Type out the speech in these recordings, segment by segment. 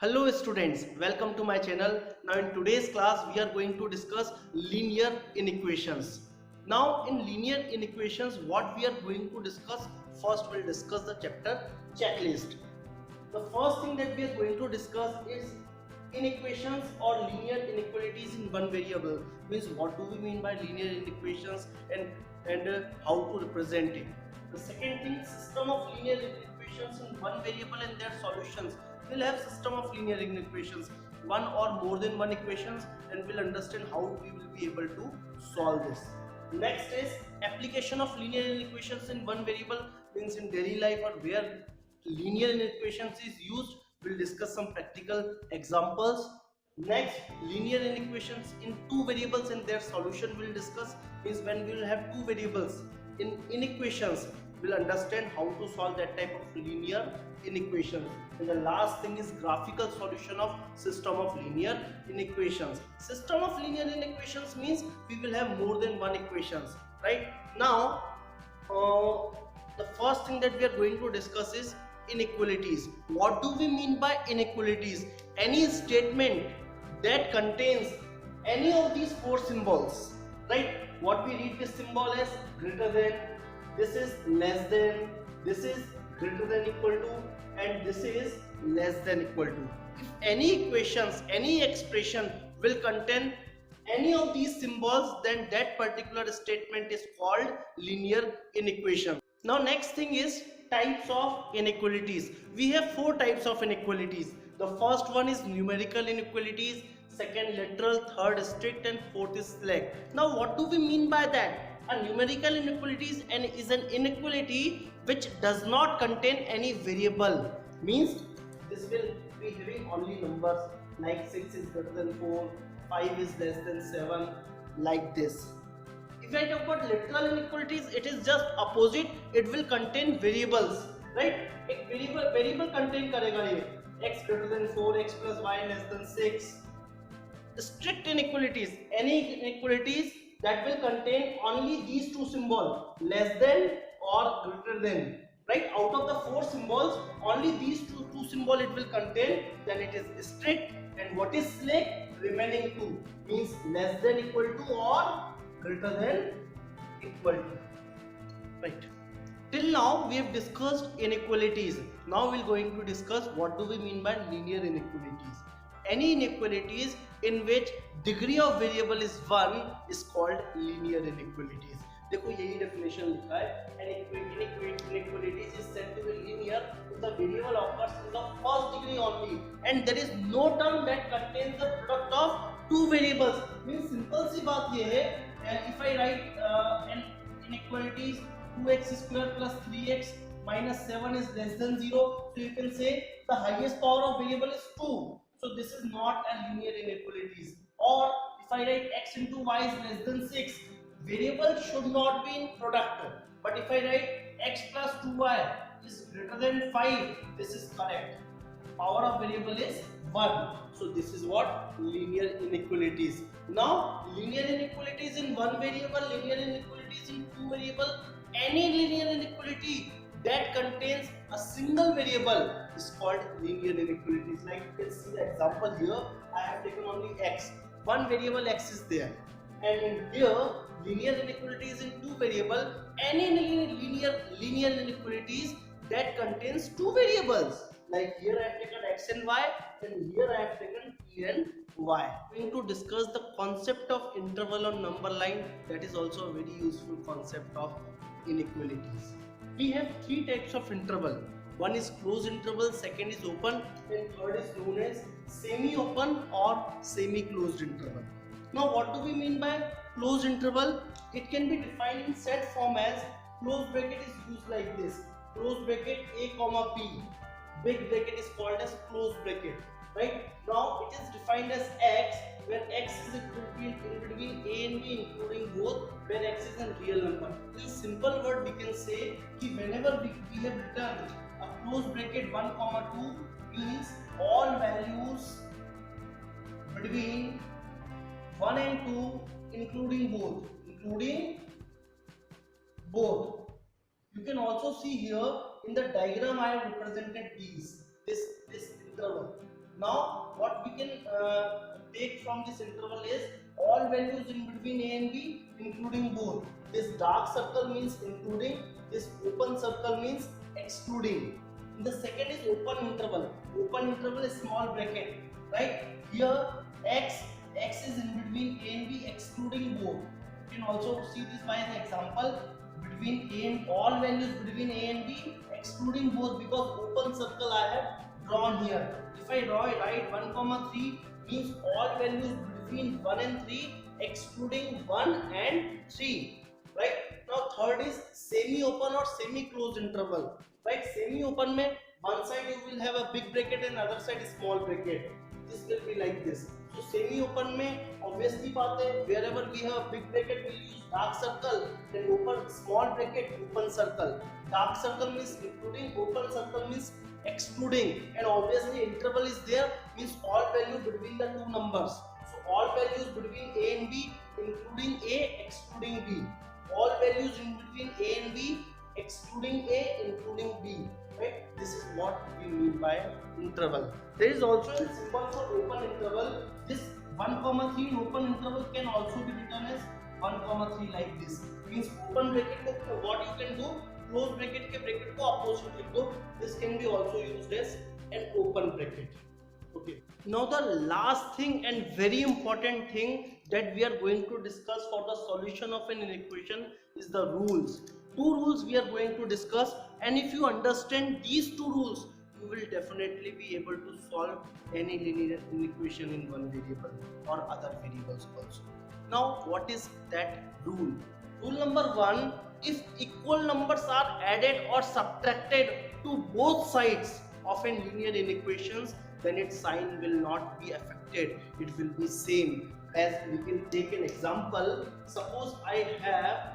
Hello students, welcome to my channel. Now in today's class we are going to discuss linear inequations. Now in linear inequations what we are going to discuss, first we'll discuss the chapter checklist. The first thing that we are going to discuss is inequations or linear inequalities in one variable. Means what do we mean by linear inequations and how to represent it. The second thing, system of linear inequations in one variable and their solutions. We'll have system of linear inequations, one or more than one equations, and we'll understand how we will be able to solve this. Next is application of linear inequations in one variable, means in daily life or where linear inequations is used. We'll discuss some practical examples. Next, linear inequations in two variables and their solution we'll discuss. Means when we will have two variables in inequations, we'll understand how to solve that type of linear inequations. And the last thing is graphical solution of system of linear inequations. System of linear inequations means we will have more than one equations. Right now, the first thing that we are going to discuss is inequalities. What do we mean by inequalities? Any statement that contains any of these four symbols, right? What we read this symbol as greater than, this is less than, this is greater than equal to, and this is less than equal to. If any equations, any expression will contain any of these symbols, then that particular statement is called linear inequation. Now next thing is types of inequalities. We have four types of inequalities. The first one is numerical inequalities, second literal, third strict, and fourth is select. Now what do we mean by that? A numerical inequality is an inequality which does not contain any variable. Means this will be having only numbers, like 6 is greater than 4, 5 is less than 7, like this. If I talk about literal inequalities, it is just opposite. It will contain variables, right? एक variable contain करेगा ये x greater than 4, x plus y less than 6. Strict inequalities, any inequalities that will contain only these two symbols, less than or greater than. Right? Out of the four symbols, only these two symbols it will contain. Then it is strict. And what is select? Remaining two, means less than equal to or greater than equal to. Right. Till now we have discussed inequalities. Now we are going to discuss what do we mean by linear inequalities. Any inequalities in which degree of variable is 1 is called linear inequalities. देखो यही definition लिखा है. An inequality is said to be linear if the variable occurs in the first degree only and there is no term that contains the product of two variables. Means simple सी बात ये है. If I write an inequality is 2x square plus 3x minus 7 is less than 0, so you can say the highest power of variable is 2. So this is not a linear inequalities. Or if I write x into y is less than 6, variable should not be in product. But if I write x plus 2y is greater than 5, this is correct. Power of variable is 1. So this is what linear inequalities. Now linear inequalities in one variable, linear inequalities in two variable, any linear inequality that contains a single variable is called linear inequalities. Like you can see the example here, I have taken only x. One variable x is there. And in here, linear inequalities in two variable, any linear inequalities that contains two variables. Like here I have taken x and y, and here I have taken t and y. We are going to discuss the concept of interval on number line. That is also a very useful concept of inequalities. We have three types of interval. One is closed interval, second is open, and third is known as semi-open or semi-closed interval. Now what do we mean by closed interval? It can be defined in set form as closed bracket is used like this. Closed bracket a comma b. Big bracket is called as closed bracket. Right? Now it is defined as x, where x is in between a and b including both, where x is a real number. In simple word we can say that whenever we have written a closed bracket 1 comma 2 means all values between 1 and 2 including both. You can also see here in the diagram I have represented this interval. Now what we can take from this interval is all values in between a and b including both. This dark circle means including, this open circle means excluding. The second is open interval. Open interval is small bracket, right? Here x is in between a and b excluding both. You can also see this by an example, between a and all values between a and b excluding both, because open circle I have drawn here. If I write 1 comma 3 means all values between 1 and 3 excluding 1 and 3, right? Now third is semi open or semi closed interval, right? Semi open mein one side you will have a big bracket and other side is small bracket. This will be like this. So semi open mein obviously baat hai, wherever we have big bracket we will use dark circle, then open small bracket open circle. Dark circle means including, open circle means excluding, and obviously interval is there means all value between the two numbers. So all values between a and b including a excluding b. All values in between a and b excluding a including b, right? This is what we mean by interval. There is also a symbol for open interval. This 1 comma 3 in open interval can also be written as 1 comma 3 like this. Means open bracket ko what you can do, close bracket ke bracket ko opposite लिख दो. This can be also used as an open bracket. Okay. Now the last thing and very important thing that we are going to discuss for the solution of an equation is the rules. Two rules we are going to discuss, and if you understand these two rules, you will definitely be able to solve any linear equation in one variable or other variables also. Now what is that rule? Rule number 1, if equal numbers are added or subtracted to both sides of a linear inequations, then its sign will not be affected. It will be same. As we can take an example, suppose I have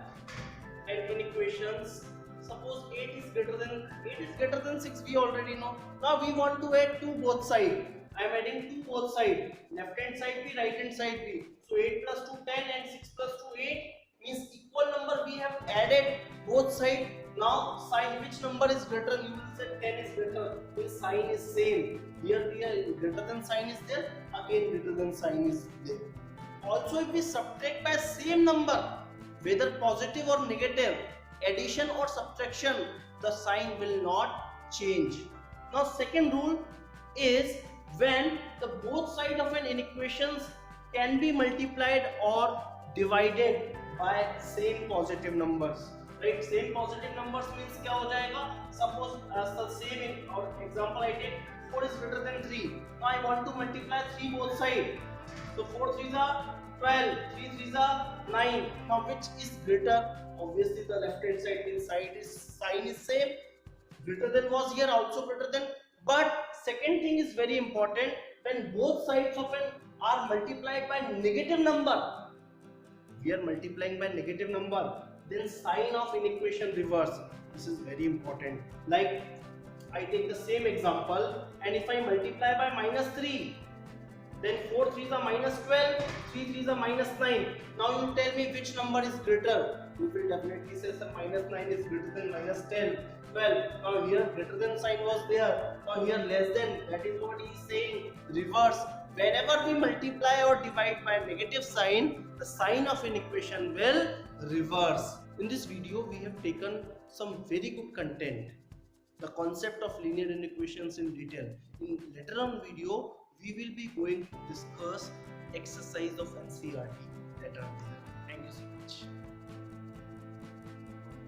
an inequations, suppose 8 is greater than 6, we already know. Now we want to add 2 both side. I am adding 2 both side, left hand side b, right hand side b. So 8 plus 2 10 and 6 plus 2 8 means equal number we have added both side. Now sign, which number is greater? You will say 10 is greater, means sign is same. Here greater than sign is there, again greater than sign is there. Also if we subtract by same number, whether positive or negative, addition or subtraction, the sign will not change. Now second rule is when the both sides of an inequations can be multiplied or divided by same positive numbers, right? Same positive numbers means क्या हो जाएगा? Suppose the same in our example I take 4 is greater than 3. Now I want to multiply 3 both sides. So 4 3s are 12, 3 3s are 9. Now which is greater? Obviously the left hand side means sign is same. Greater than was here also greater than. But second thing is very important, when both sides of an are multiplied by negative number, we are multiplying by negative number, then sign of inequation reverse. This is very important. Like I take the same example, and if I multiply by -3, then 4 3s are -12, 3 3s are -9. Now you tell me which number is greater. You will definitely say sir -9 is greater than -10. Well, now here greater than sign was there. Now here less than, that is what he is saying. Reverse. Whenever we multiply or divide by negative sign, the sign of an equation will reverse. In this video, we have taken some very good content, the concept of linear inequations in detail. In later on video, we will be going to discuss exercise of NCERT that are there. Thank you so much.